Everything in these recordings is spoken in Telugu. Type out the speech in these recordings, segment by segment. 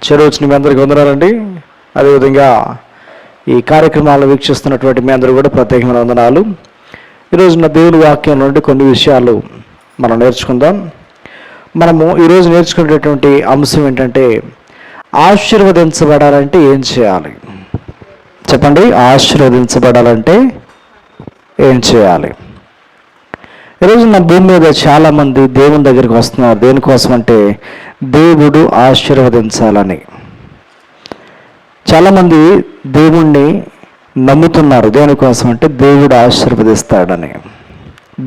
చెరువుచ్చిన మీ అందరికీ వందనాలండి. అదేవిధంగా ఈ కార్యక్రమాలను వీక్షిస్తున్నటువంటి మీ అందరూ కూడా ప్రత్యేకమైన వందనాలు. ఈరోజు నా దేవుని వాక్యం నుండి కొన్ని విషయాలు మనం నేర్చుకుందాం. మనము ఈరోజు నేర్చుకునేటటువంటి అంశం ఏంటంటే, ఆశీర్వదించబడాలంటే ఏం చేయాలి? చెప్పండి, ఆశీర్వదించబడాలంటే ఏం చేయాలి? ఈరోజు నా భూమి మీద చాలామంది దేవుని దగ్గరికి వస్తున్నారు. దేనికోసం అంటే దేవుడు ఆశీర్వదించాలని. చాలామంది దేవుణ్ణి నమ్ముతున్నారు. దేనికోసం అంటే దేవుడు ఆశీర్వదిస్తాడని.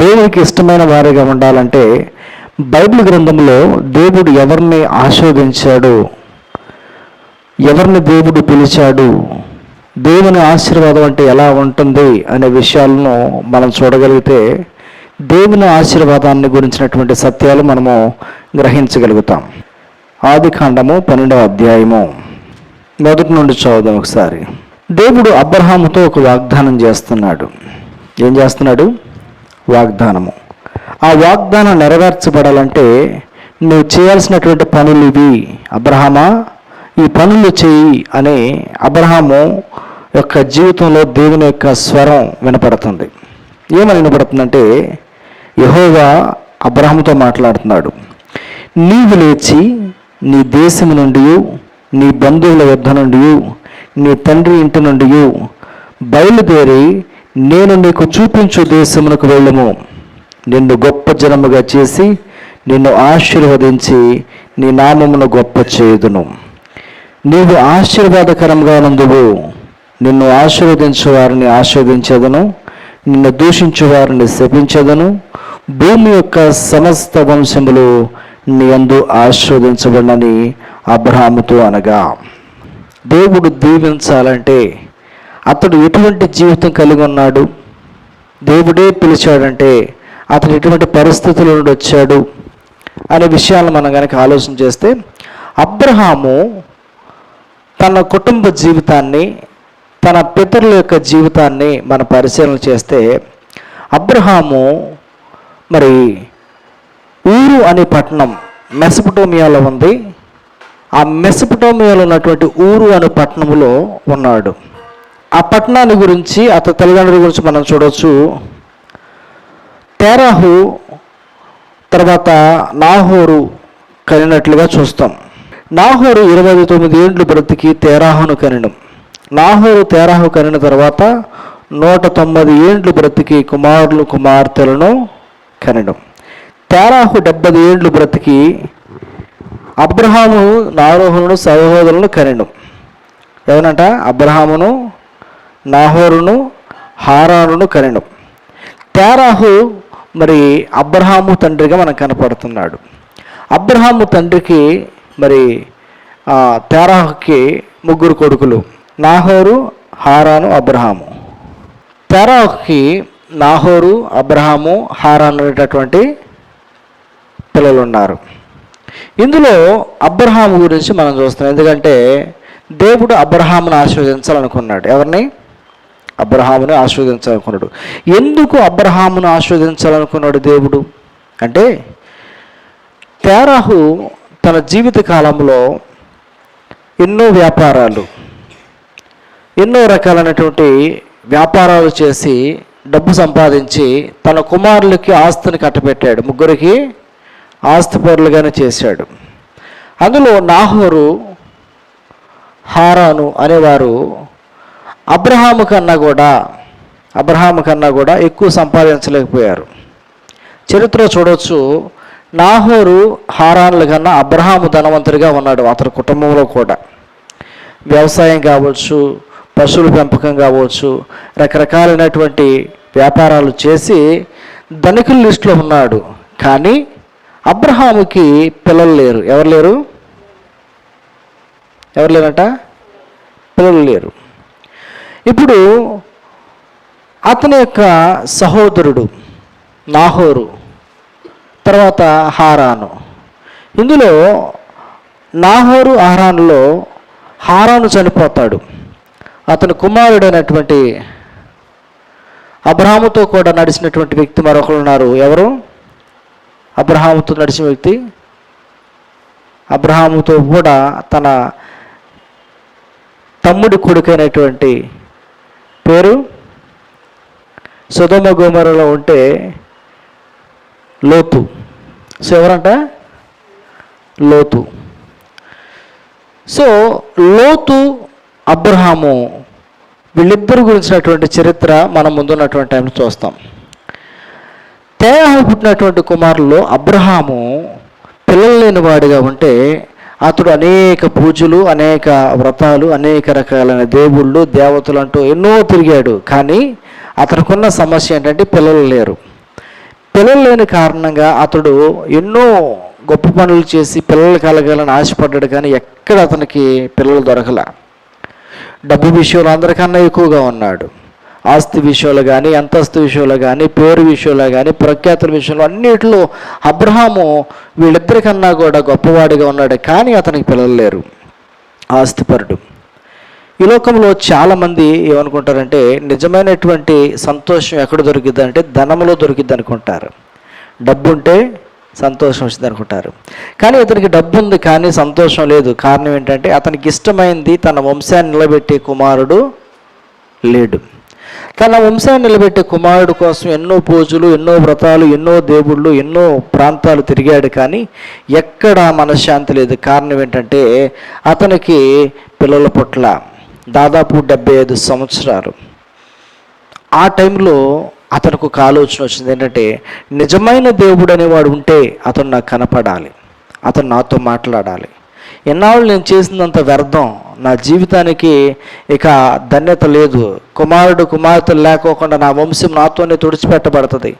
దేవునికి ఇష్టమైన వారిగా ఉండాలంటే బైబిల్ గ్రంథంలో దేవుడు ఎవరిని ఆశీర్వదించాడు, ఎవరిని దేవుడు పిలిచాడు, దేవుని ఆశీర్వాదం అంటే ఎలా ఉంటుంది అనే విషయాలను మనం చూడగలిగితే దేవుని ఆశీర్వాదాన్ని గురించినటువంటి సత్యాలు మనము గ్రహించగలుగుతాం. ఆదికాండము 12వ అధ్యాయము మొదటి నుండి చదువుదాం ఒకసారి. దేవుడు అబ్రహాముతో ఒక వాగ్దానం చేస్తున్నాడు. ఏం చేస్తున్నాడు? వాగ్దానము. ఆ వాగ్దానం నెరవేర్చబడాలంటే నువ్వు చేయాల్సినటువంటి పనులు ఇవి, అబ్రహామా ఈ పనులు చేయి అని అబ్రహాము యొక్క జీవితంలో దేవుని యొక్క స్వరం వినపడుతుంది. ఏమని వినపడుతుందంటే, యెహోవా అబ్రహాముతో మాట్లాడుతున్నాడు. నీవు లేచి నీ దేశము నుండి, నీ బంధువుల వద్ద నుండి, నీ తండ్రి ఇంటి నుండి బయలుదేరి నేను నీకు చూపించు దేశమునకు వెళ్ళము. నిన్ను గొప్ప జనముగా చేసి నిన్ను ఆశీర్వదించి నీ నామమును గొప్ప చేయుదును. నీవు ఆశీర్వాదకరంగా నందువు. నిన్ను ఆశీర్వదించు వారిని ఆశీర్వదించేదను, నిన్ను దూషించు వారిని శపించదను. భూమి యొక్క సమస్త వంశములు నీ యందు ఆశీర్వదించబడని అబ్రహాముతో అనగా, దేవుడు దీవించాలంటే అతడు ఎటువంటి జీవితం కలిగి ఉన్నాడు, దేవుడే పిలిచాడంటే అతడు ఎటువంటి పరిస్థితుల నుండి వచ్చాడు అనే విషయాలను మనం కనుక ఆలోచన చేస్తే, అబ్రహాము తన కుటుంబ జీవితాన్ని, తన పితరుల యొక్క జీవితాన్ని మన పరిశీలన చేస్తే, అబ్రహాము మరి ఊరు అనే పట్టణం మెసొపొటేమియాలో ఉంది. ఆ మెసొపొటేమియాలో ఉన్నటువంటి ఊరు అనే పట్టణంలో ఉన్నాడు. ఆ పట్టణాన్ని గురించి, అతని తల్లిదండ్రుల గురించి మనం చూడవచ్చు. తేరాహు తర్వాత నాహోరు కనినట్లుగా చూస్తాం. నాహోరు 29 ఏండ్లు బ్రతికి తేరాహును కనిను. నాహోరు తేరాహు కనిన తర్వాత 190 ఏండ్లు బ్రతికి కుమారులు కుమార్తెలను కనిను. తేరాహు 70 ఏండ్లు బ్రతికి అబ్రహాము నాహోరును సహోదరులను కనిను. ఎవరంట? అబ్రహామును, నాహోరును, హారానును కనిను. తేరాహు మరి అబ్రహాము తండ్రిగా మనకు కనపడుతున్నాడు. అబ్రహాము తండ్రికి మరి తేరాహుకి 3 కొడుకులు, నాహోరు, హారాను, అబ్రహాము. తేరాహుకి నాహోరు, అబ్రహాము, హారాను అనేటటువంటి పిల్లలు ఉన్నారు. ఇందులో అబ్రహాము గురించి మనం చూస్తున్నాం. ఎందుకంటే దేవుడు అబ్రహామును ఆశీర్వదించాలనుకున్నాడు. ఎవరిని? అబ్రహామును ఆశీర్వదించాలనుకున్నాడు. ఎందుకు అబ్రహామును ఆశీర్వదించాలనుకున్నాడు దేవుడు అంటే, తేరాహు తన జీవిత కాలంలో ఎన్నో వ్యాపారాలు, ఎన్నో రకాలైనటువంటి వ్యాపారాలు చేసి డబ్బు సంపాదించి తన కుమారులకి ఆస్తిని కట్టబెట్టాడు. 3 ఆస్తిపరులుగానే చేశాడు. అందులో నాహోరు, హారాను అనేవారు అబ్రహాము కన్నా కూడా ఎక్కువ సంపాదించలేకపోయారు. చరిత్ర చూడవచ్చు. నాహోరు, హారానుల కన్నా అబ్రహాము ధనవంతుడిగా ఉన్నాడు. అతని కుటుంబంలో కూడా వ్యవసాయం కావచ్చు, పశువుల పెంపకం కావచ్చు, రకరకాలైనటువంటి వ్యాపారాలు చేసి ధనికుల లిస్టులో ఉన్నాడు. కానీ అబ్రహాముకి పిల్లలు లేరు. ఎవరు లేరట? పిల్లలు లేరు. ఇప్పుడు అతని యొక్క సహోదరుడు నాహోరు, తర్వాత హారాను. ఇందులో నాహోరు, హారానులో హారాను చనిపోతాడు. అతని కుమారుడైనటువంటి అబ్రహాముతో కూడా నడిచినటువంటి వ్యక్తి మరొకరు ఉన్నారు. ఎవరు? అబ్రహాముతో నడిచిన వ్యక్తి, అబ్రహాముతో కూడా తన తమ్ముడి కొడుకైనటువంటి పేరు సొదొమ గొమొర్రాలో ఉంటే లోతు. సో ఎవరంట? లోతు. సో లోతు, అబ్రహాము వీళ్ళిద్దరు గురించినటువంటి చరిత్ర మనం ముందున్నటువంటి టైంలో చూస్తాం. తేరాహు పుట్టినటువంటి కుమారుల్లో అబ్రహాము పిల్లలు లేని వాడిగా ఉంటే అతడు అనేక పూజలు, అనేక వ్రతాలు, అనేక రకాలైన దేవుళ్ళు, దేవతలు అంటూ ఎన్నో తిరిగాడు. కానీ అతనికున్న సమస్య ఏంటంటే పిల్లలు లేరు. పిల్లలు లేని కారణంగా అతడు ఎన్నో గొప్ప పనులు చేసి పిల్లలు కలగాలని ఆశపడ్డాడు. కానీ ఎక్కడ అతనికి పిల్లలు దొరకల. డబ్బు విషయంలో అందరికన్నా ఎక్కువగా ఉన్నాడు. ఆస్తి విషయంలో కానీ, అంతస్తు విషయంలో కానీ, పేరు విషయంలో కానీ, ప్రఖ్యాతుల విషయంలో అన్నిటిలో అబ్రహాము వీళ్ళిద్దరికన్నా కూడా గొప్పవాడిగా ఉన్నాడు. కానీ అతనికి పిల్లలు లేరు. ఆస్తిపరుడు. ఈ లోకంలో చాలామంది ఏమనుకుంటారంటే నిజమైనటువంటి సంతోషం ఎక్కడ దొరికిద్ది అంటే ధనంలో దొరికిద్ది అనుకుంటారు. డబ్బు ఉంటే సంతోషం వచ్చింది అనుకుంటారు. కానీ అతనికి డబ్బు ఉంది కానీ సంతోషం లేదు. కారణం ఏంటంటే అతనికి ఇష్టమైంది తన వంశాన్ని నిలబెట్టే కుమారుడు లేడు. తన వంశాన్ని నిలబెట్టే కుమారుడు కోసం ఎన్నో పూజలు, ఎన్నో వ్రతాలు, ఎన్నో దేవుళ్ళు, ఎన్నో ప్రాంతాలు తిరిగాడు. కానీ ఎక్కడా మనశ్శాంతి లేదు. కారణం ఏంటంటే అతనికి పిల్లల పుట్ల దాదాపు 75 సంవత్సరాలు. ఆ టైంలో అతనికి ఒక ఆలోచన వచ్చింది. ఏంటంటే నిజమైన దేవుడు అనేవాడు ఉంటే అతను నాకు కనపడాలి, అతను నాతో మాట్లాడాలి. ఎన్నాళ్ళు నేను చేసినంత వ్యర్థం, నా జీవితానికి ఇక ధన్యత లేదు. కుమారుడు కుమార్తెలు లేకోకుండా నా వంశం నాతోనే తుడిచిపెట్టబడుతుంది.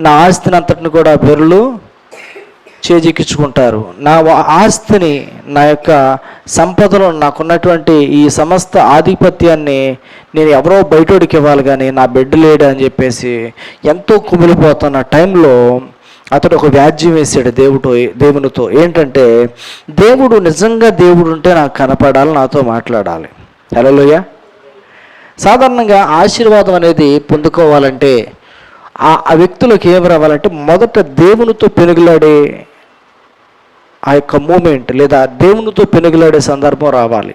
నా ఆస్తిని అంతటిని కూడా బెరులు చేజిక్కించుకుంటారు. నా ఆస్తిని, నా యొక్క సంపదలో నాకున్నటువంటి ఈ సమస్త ఆధిపత్యాన్ని నేను ఎవరో బయటోడికి ఇవ్వాలి కానీ నా బిడ్డ లేడు అని చెప్పేసి ఎంతో కుమిలిపోతున్న టైంలో అతడు ఒక వ్యాజ్యం వేసాడు దేవునితో. ఏంటంటే దేవుడు నిజంగా దేవుడు ఉంటే నాకు కనపడాలి, నాతో మాట్లాడాలి. హల్లెలూయా. సాధారణంగా ఆశీర్వాదం అనేది పొందుకోవాలంటే ఆ వ్యక్తులకు ఏం రావాలంటే మొదట దేవునితో పెనుగులాడే ఆ యొక్క మూమెంట్ లేదా దేవునితో పెనుగులాడే సందర్భం రావాలి.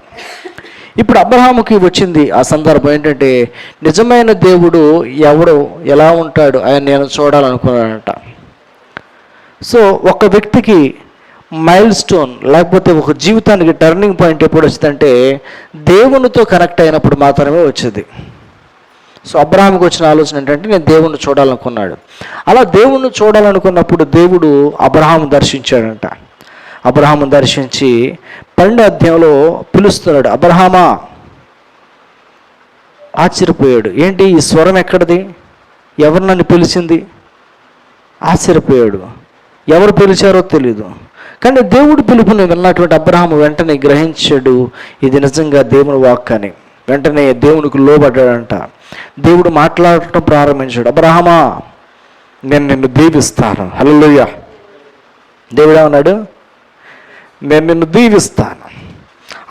ఇప్పుడు అబ్రహాముకి వచ్చింది ఆ సందర్భం. ఏంటంటే నిజమైన దేవుడు ఎవడు, ఎలా ఉంటాడు ఆయన నేను చూడాలనుకున్నానంట. సో ఒక వ్యక్తికి మైల్ స్టోన్ లేకపోతే ఒక జీవితానికి టర్నింగ్ పాయింట్ ఎప్పుడు వచ్చిందంటే దేవునితో కనెక్ట్ అయినప్పుడు మాత్రమే వచ్చింది. సో అబ్రహాముకి వచ్చిన ఆలోచన ఏంటంటే నేను దేవుణ్ణి చూడాలనుకున్నాడు. అలా దేవుణ్ణి చూడాలనుకున్నప్పుడు దేవుడు అబ్రహాము దర్శించాడంట. అబ్రహాము దర్శించి 12వ అధ్యాయంలో పిలుస్తున్నాడు, అబ్రహామా. ఆశ్చర్యపోయాడు. ఏంటి ఈ స్వరం ఎక్కడిది, ఎవరు నన్ను పిలిచింది? ఆశ్చర్యపోయాడు. ఎవరు పిలిచారో తెలీదు. కానీ దేవుడు పిలుపుని విన్నటువంటి అబ్రహాము వెంటనే గ్రహించాడు ఇది నిజంగా దేవుని వాక్ అని. వెంటనే దేవునికి లోబడ్డాడంట. దేవుడు మాట్లాడటం ప్రారంభించాడు. అబ్రహామా నేను నిన్ను దీవిస్తాను. హల్లెలూయా. దేవుడు ఏమన్నాడు? నేను నిన్ను దీవిస్తాను.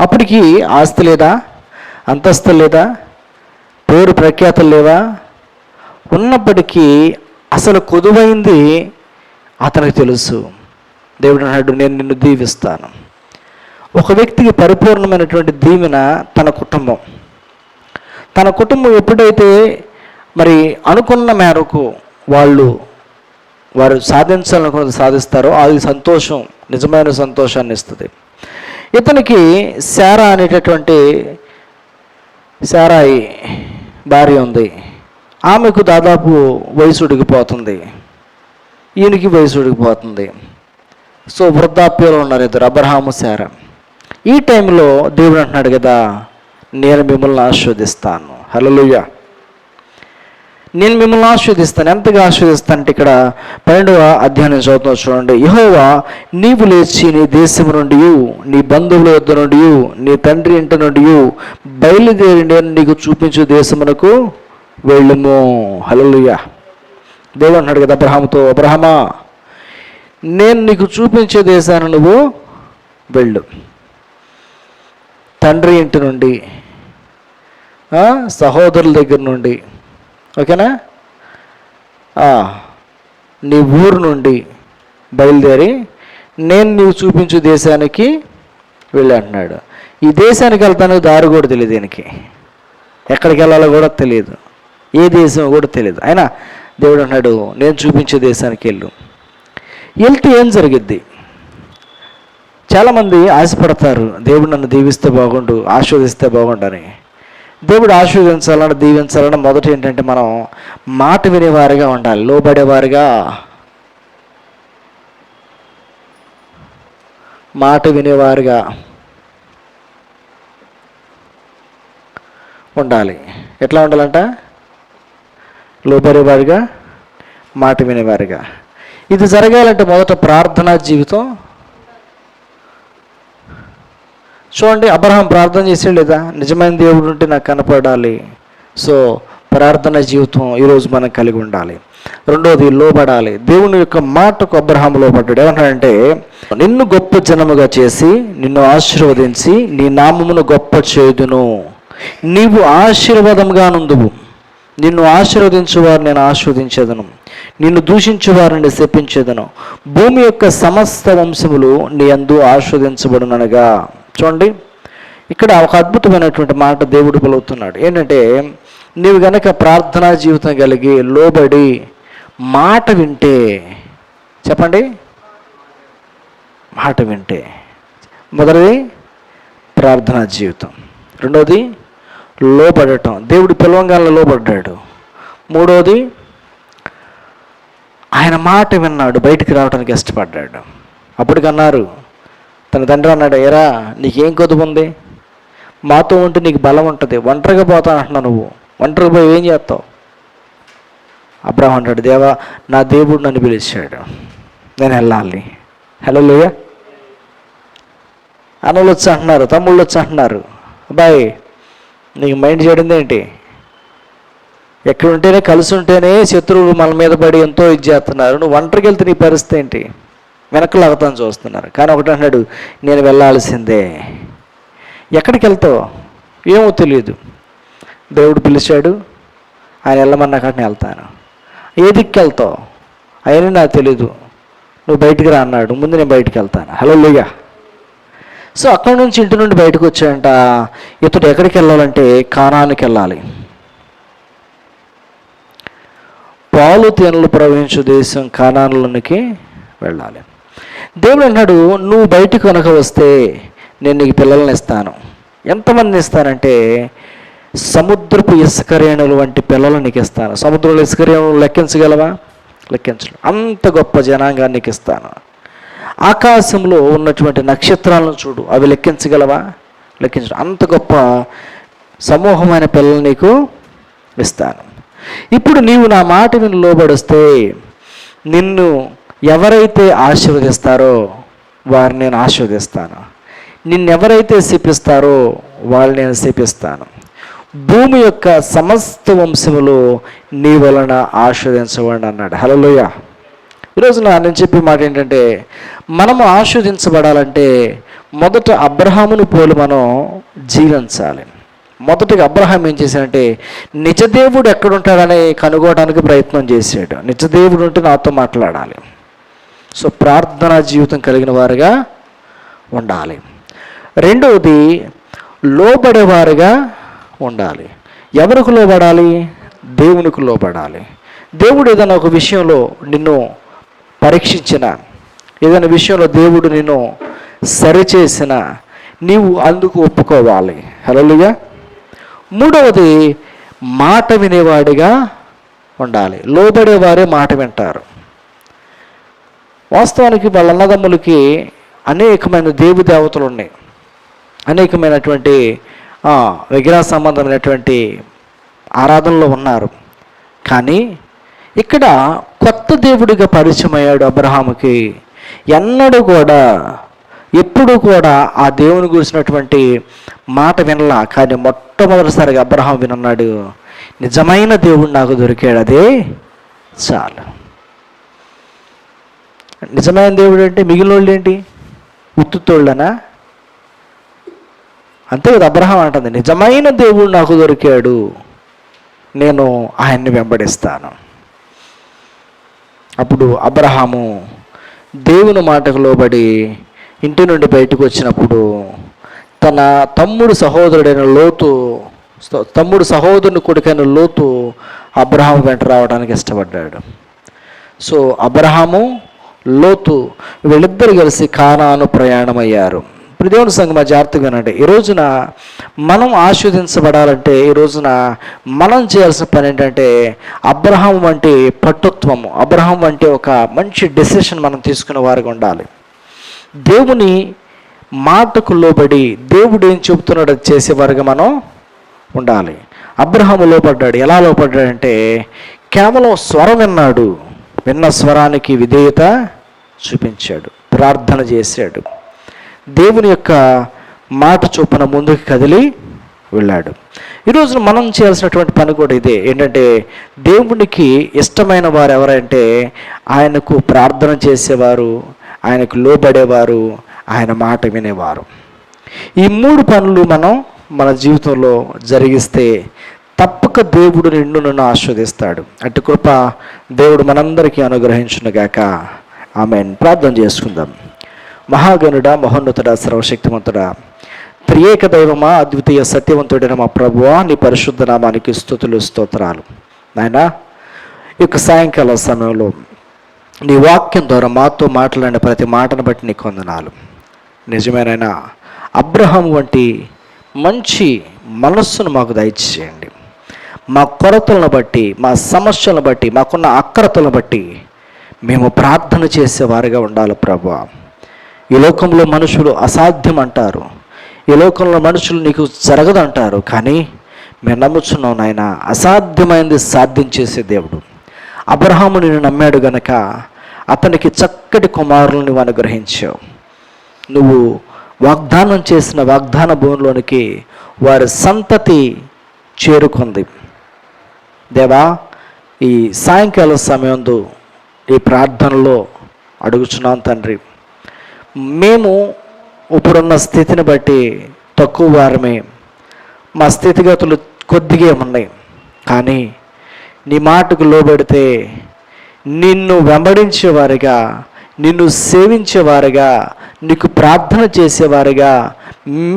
అప్పటికి ఆస్తి లేదా, అంతస్తు లేదా, పేరు ప్రఖ్యాతలు లేవా. ఉన్నప్పటికీ అసలు కొదువైంది అతనికి తెలుసు. దేవుడు అన్నాడు నేను నిన్ను దీవిస్తాను. ఒక వ్యక్తికి పరిపూర్ణమైనటువంటి దీవెన తన కుటుంబం. తన కుటుంబం ఎప్పుడైతే మరి అనుకున్న మేరకు వారు సాధించాలనుకున్నది సాధిస్తారో అది సంతోషం, నిజమైన సంతోషాన్ని ఇస్తుంది. ఇతనికి శారా అనేటటువంటి శారాయి భార్య ఉంది. ఆమెకు దాదాపు వయసు ఉడికిపోతుంది, ఈయనకి వయసు ఉడికిపోతుంది. సో వృద్ధాప్యంలో ఉన్నారు ఇద్దరు, అబ్రహాము శారా. ఈ టైంలో దేవుడు అంటున్నాడు కదా నేను మిమ్మల్ని ఆశీర్వదిస్తాను. హల్లెలూయా. నేను మిమ్మల్ని ఆశీర్వదిస్తాను. ఎంతగా ఆశీర్వదిస్తాను అంటే ఇక్కడ 12వ అధ్యాయం చదువుతున్నా చూడండి. యెహోవా నీవు లేచి నీ దేశము నుండి, నీ బంధువుల యొద్ద నుండి, నీ తండ్రి ఇంటి నుండి బయలుదేరి నేను నీకు చూపించే దేశమునకు వెళ్ళుము. హల్లెలూయా. దేవుడు అన్నాడు కదా అబ్రహాముతో, అబ్రహామా నేను నీకు చూపించే దేశాన్ని నువ్వు వెళ్ళు. తండ్రి ఇంటి నుండి, సహోదరుల దగ్గర నుండి, ఓకేనా, నీ ఊరు నుండి బయలుదేరి నేను నీవు చూపించే దేశానికి వెళ్ళి అంటున్నాడు. ఈ దేశానికి వెళ్తానికి దారి కూడా తెలియదు దీనికి, ఎక్కడికి వెళ్ళాలో కూడా తెలియదు, ఏ దేశం కూడా తెలియదు. అయినా దేవుడు అన్నాడు నేను చూపించే దేశానికి వెళ్తే ఏం జరిగిద్ది? చాలామంది ఆశపడతారు దేవుడు నన్ను దీవిస్తే బాగుండు, ఆశీర్వదిస్తే బాగుండని. దేవుడు ఆశీర్వదించాలని దీవించాలని మొదట ఏంటంటే మనం మాట వినేవారిగా ఉండాలి, లోబడేవారిగా, మాట వినేవారుగా ఉండాలి. ఎట్లా ఉండాలంట? లోబడేవారుగా, మాట వినేవారుగా. ఇది జరగాలంటే మొదట ప్రార్థనా జీవితం. చూడండి, అబ్రహాం ప్రార్థన చేసాడు లేదా? నిజమైన దేవుడు ఉంటే నాకు కనపడాలి. సో ప్రార్థన జీవితం ఈరోజు మనం కలిగి ఉండాలి. రెండోది లోబడాలి. దేవుని యొక్క మాటకు అబ్రహాం లోబడ్డాడు. ఏమంటాడంటే నిన్ను గొప్ప జనముగా చేసి నిన్ను ఆశీర్వదించి నీ నామమును గొప్ప చేయుదును, నీవు ఆశీర్వాదంగా నుందువు, నిన్ను ఆశీర్వదించువారు నేను ఆశీర్వదించేదను, నిన్ను దూషించువారిని శపించేదను, భూమి యొక్క సమస్త వంశములు నీ యందు ఆశీర్వదించబడుననగా. చూడండి, ఇక్కడ ఒక అద్భుతమైనటువంటి మాట దేవుడు పలుకుతున్నాడు. ఏంటంటే నీవు గనక ప్రార్థనా జీవితం కలిగి లోబడి మాట వింటే, చెప్పండి, మాట వింటే, మొదటిది ప్రార్థనా జీవితం, రెండోది లోబడటం, దేవుడు పిలవంగానే లోబడ్డాడు, మూడోది ఆయన మాట విన్నాడు, బయటికి రావడానికి ఇష్టపడ్డాడు. అప్పటికన్నారు తన తండ్రి అన్నాడు, ఏరా నీకేం కొదువు ఉంది, మాతో ఉంటే నీకు బలం ఉంటుంది, ఒంటరిగా పోతా అంటున్నావు, నువ్వు ఒంటరిగా పోయి ఏం చేస్తావు? అబ్రహాం అంటాడు, దేవా నా దేవుడు నన్ను పిలిచాడు, నేను వెళ్ళాలి. హల్లెలూయా. అన్నలు వచ్చి అంటున్నారు, తమ్ముళ్ళు వచ్చి అంటున్నారు, అబ్బాయి నీకు మైండ్ చేయడం ఏంటి, ఎక్కడ ఉంటేనే కలిసి ఉంటేనే శత్రువులు మన మీద పడి ఎంతో ఇది చేస్తున్నారు, నువ్వు ఒంటరికి వెళ్తే నీ పరిస్థితి ఏంటి, వెనక్కి లాగుతాను చూస్తున్నారు. కానీ ఒకటి అన్నాడు, నేను వెళ్ళాల్సిందే. ఎక్కడికి వెళ్తావు ఏమో తెలియదు, దేవుడు పిలిచాడు, ఆయన వెళ్ళమన్నా కానీ వెళ్తాను. ఏ దిక్కు వెళ్తావు అయినా నాకు తెలీదు, నువ్వు బయటికి రా అన్నాడు, ముందు నేను బయటికి వెళ్తాను. హల్లెలూయా. సో అక్కడి నుంచి ఇంటి నుండి బయటకు వచ్చాడంట. ఇతడు ఎక్కడికి వెళ్ళాలంటే కానానికి వెళ్ళాలి, పాలు తేనెలు ప్రవహించు దేశం కానానులోనికి వెళ్ళాలి. దేవుడు అన్నాడు, నువ్వు బయటకు కనుక వస్తే నేను నీకు పిల్లల్ని ఇస్తాను. ఎంతమంది ఇస్తానంటే సముద్రపు ఇసుకరేణులు వంటి పిల్లలు నీకు ఇస్తాను. సముద్రంలో ఇసుకరేణులు లెక్కించగలవా? లెక్కించడం. అంత గొప్ప జనాంగాన్ని నీకు ఇస్తాను. ఆకాశంలో ఉన్నటువంటి నక్షత్రాలను చూడు, అవి లెక్కించగలవా? లెక్కించడం. అంత గొప్ప సమూహమైన పిల్లలు నీకు ఇస్తాను. ఇప్పుడు నీవు నా మాట విని లోబడిస్తే నిన్ను ఎవరైతే ఆశీర్వదిస్తారో వారిని నేను ఆశీర్వదిస్తాను, నిన్నెవరైతే శపిస్తారో వాళ్ళని నేను శపిస్తాను. భూమి యొక్క సమస్త వంశములు నీ వలన ఆశీర్వదించబడి అన్నాడు. హల్లెలూయా. ఈరోజు నేను చెప్పే మాట ఏంటంటే మనము ఆశీర్వదించబడాలంటే మొదట అబ్రహామును పోలి మనం జీవించాలి. మొదటిగా అబ్రహాం ఏం చేశాడంటే నిజదేవుడు ఎక్కడుంటాడని కనుగోవడానికి ప్రయత్నం చేశాడు. నిజదేవుడు ఉంటే నాతో మాట్లాడాలి. సో ప్రార్థనా జీవితం కలిగిన వారుగా ఉండాలి. రెండవది లోబడేవారుగా ఉండాలి. ఎవరికి లోబడాలి? దేవునికి లోబడాలి. దేవుడు ఏదైనా ఒక విషయంలో నిన్ను పరీక్షించిన, ఏదైనా విషయంలో దేవుడు నిన్ను సరిచేసిన నీవు అందుకు ఒప్పుకోవాలి. హల్లెలూయా. మూడవది మాట వినేవాడిగా ఉండాలి. లోబడేవారే మాట వింటారు. వాస్తవానికి వాళ్ళ అన్నదమ్ములకి అనేకమైన దేవతలు ఉన్నాయి, అనేకమైనటువంటి విగ్రహ సంబంధమైనటువంటి ఆరాధనలో ఉన్నారు. కానీ ఇక్కడ కొత్త దేవుడిగా పరిచయం అయ్యాడు అబ్రహాముకి. ఎన్నడూ కూడా ఎప్పుడు కూడా ఆ దేవుని గురించినటువంటి మాట వినలా. కానీ మొట్టమొదటిసారిగా అబ్రహాం వినన్నాడు, నిజమైన దేవుడు నాకు దొరికాడు, అదే చాలు. నిజమైన దేవుడు అంటే మిగిలిన వాళ్ళు ఏంటి, ఉత్తుతోళ్ళనా? అంతే కదా అబ్రహాం అంటుంది, నిజమైన దేవుడు నాకు దొరికాడు, నేను ఆయన్ని వెంబడిస్తాను. అప్పుడు అబ్రహాము దేవుని మాటకు లోబడి ఇంటి నుండి బయటకు వచ్చినప్పుడు తన తమ్ముడు సహోదరుని కొడుకైన లోతు అబ్రహాము వెంట రావడానికి ఇష్టపడ్డాడు. సో అబ్రహాము, లోతు వీళ్ళిద్దరు కలిసి కానాను ప్రయాణమయ్యారు. ఇప్పుడు దేవుని సంగమా జాగ్రత్తగా వినండి. ఈ రోజున మనం ఆస్వాదించబడాలంటే ఈ రోజున మనం చేయాల్సిన పని ఏంటంటే అబ్రహాం వంటి పట్టుత్వము, అబ్రహాం వంటి ఒక మంచి డెసిషన్ మనం తీసుకునే వారికి ఉండాలి. దేవుని మాటకు లోబడి దేవుడు ఏం చెబుతున్నాడో చేసేవారుగా మనం ఉండాలి. అబ్రహాము లోపడ్డాడు. ఎలా లోపడ్డాడంటే కేవలం స్వరం విన్నాడు, విన్న స్వరానికి విధేయత చూపించాడు, ప్రార్థన చేశాడు, దేవుని యొక్క మాట చొప్పున ముందుకు కదిలి వెళ్ళాడు. ఈరోజు మనం చేయాల్సినటువంటి పని కూడా ఇదే. ఏంటంటే దేవునికి ఇష్టమైన వారు ఎవరంటే ఆయనకు ప్రార్థన చేసేవారు, ఆయనకు లోబడేవారు, ఆయన మాట వినేవారు. ఈ 3 పనులు మనం మన జీవితంలో జరిగిస్తే తప్పక దేవుడు నిన్ను నన్ను ఆస్వాదిస్తాడు. అటు కృప దేవుడు మనందరికీ అనుగ్రహించునుగాక. ఆమేన్. ప్రార్థన చేసుకుందాం. మహాగణుడా, మహోన్నతుడా, సర్వశక్తిమంతుడా, త్రియేక దైవమా, అద్వితీయ సత్యవంతుడైన మా ప్రభువా, నీ పరిశుద్ధ నామానికి స్తుతులు స్తోత్రాలు. నాయనా, ఈ యొక్క సాయంకాల సమయంలో నీ వాక్యం ద్వారా మాతో మాట్లాడిన ప్రతి మాటను బట్టి నీకు వందనాలు. నిజమేనైనా అబ్రహాం వంటి మంచి మనస్సును మాకు దయచేయండి. మా కొరతలను బట్టి, మా సమస్యలను బట్టి, మాకున్న అక్రతలను బట్టి మేము ప్రార్థన చేసేవారిగా ఉండాలి ప్రభువా. ఈ లోకంలో మనుషులు అసాధ్యం అంటారు, ఈ లోకంలో మనుషులు నీకు జరగదంటారు, కానీ మేము నమ్ముచున్నాం నాయన, అసాధ్యమైనది సాధ్యం చేసే దేవుడు. అబ్రహాము నిన్ను నమ్మాడు గనక అతనికి చక్కటి కుమారులను నువ్వు అనుగ్రహించావు. నువ్వు వాగ్దానం చేసిన వాగ్దాన భూమిలోనికి వారి సంతతి చేరుకుంది. దేవా, ఈ సాయంకాల సమయంలో ఈ ప్రార్థనలో అడుగుచున్నాం తండ్రి. మేము ఇప్పుడున్న స్థితిని బట్టి తక్కువ వారమే, మా స్థితిగతులు కొద్దిగా ఉన్నాయి, కానీ నీ మాటకు లోబడితే నిన్ను వెంబడించేవారిగా, నిన్ను సేవించేవారిగా, నీకు ప్రార్థన చేసేవారిగా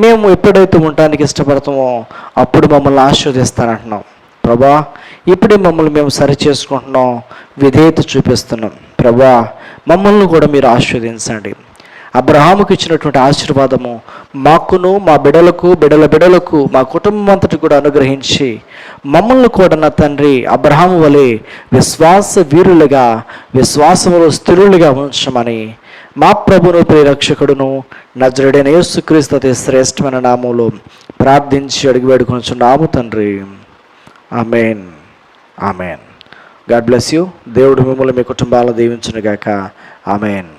మేము ఎప్పుడైతే ఉండటానికి ఇష్టపడతామో అప్పుడు మమ్మల్ని ఆశీర్వదిస్తానంటున్నాం ప్రభా. ఇప్పుడే మమ్మల్ని మేము సరి చేసుకుంటున్నాం, విధేయత చూపిస్తున్నాం ప్రభా. మమ్మల్ని కూడా మీరు ఆశీర్వదించండి. అబ్రహాముకు ఇచ్చినటువంటి ఆశీర్వాదము మాకును, మా బిడలకు, బిడల బిడలకు, మా కుటుంబం అంతటి కూడా అనుగ్రహించి మమ్మల్ని కూడా నా తండ్రి అబ్రహాము వలె విశ్వాస వీరులుగా, విశ్వాసములో స్థిరులుగా ఉంచమని మా ప్రభును, ప్రియరక్షకుడును, నజరేయుడైన యేసుక్రీస్తు అతి శ్రేష్టమైన నామములో ప్రార్థించి అడిగి వేడుకొనుచున్నాము తండ్రి. Amen. Amen. God bless you. దేవుడు మిమ్మల్ని మీ కుటుంబాలను దీవించునుగాక. ఆమేన్.